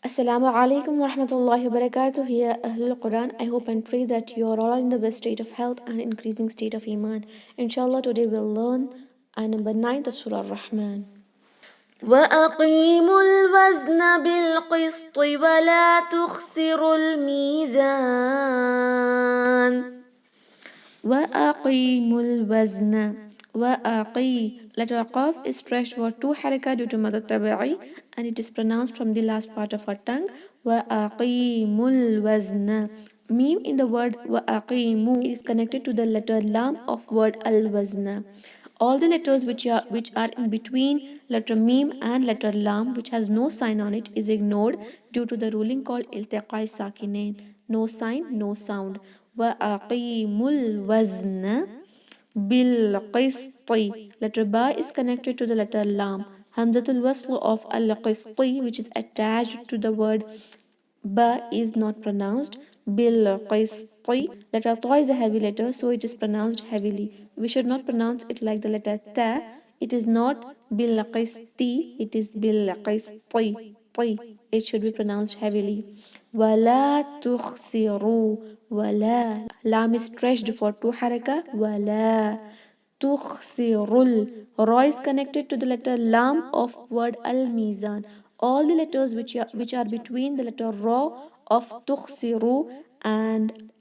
Assalamu alaikum wa rahmatullahi wa barakatuh. Here, Ahlul Quran. I hope and pray that you are all in the best state of health and increasing state of Iman. Inshallah, today we'll learn ayah number 9 of Surah Ar-Rahman. وأقيموا الوزن بالقسط ولا تخسروا الميزان. وأقيموا الوزن. وأقي. Letter Qaf is stretched for 2 haraka due to mad tabi'i and it is pronounced from the last part of our tongue. وأقيموا الوزن. Meme in the word وأقيموا is connected to the letter lam of word al-wazna. All the letters which are in between letter meme and letter lam, which has no sign on it, is ignored due to the ruling called iltiqai sakinain. No sign, no sound. وَأَقِيمُوا الْوَزْنَ بِالْقِسْطِ. Letter ba is connected to the letter lam. Hamzatul wasl of al-qisṭi, which is attached to the word ba, is not pronounced. Bil-qisti. Letter ta is a heavy letter, so it is pronounced heavily. We should not pronounce it like the letter ta. It is not bil-qisti, it is bil-qisti. It should be pronounced heavily. Wala tukhsiru. Wala. Lam is stretched for 2 haraka. Wala tukhsirul. Ra is connected to the letter lam of word al-mizan. All the letters which are between the letter ra of tukhsiru and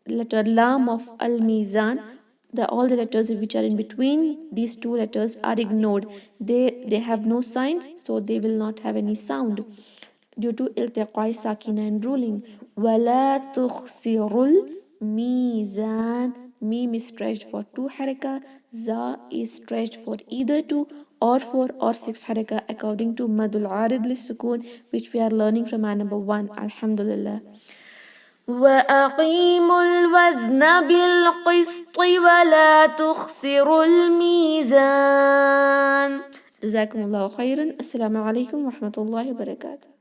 letter lam of al-mizan, all the letters which are in between these two letters are ignored. They have no signs, so they will not have any sound due to iltiqai sakina and ruling. Wala tukhsirul mizan. Mim is stretched for 2 haraka. Za is stretched for either 2 or 4 or 6 haraka according to madul arid lis-sukun, which we are learning from ayah number 1. Alhamdulillah. وأقيموا الوزن بالقسط ولا تخسروا الميزان. جزاكم الله خيرا. السلام عليكم ورحمة الله وبركاته.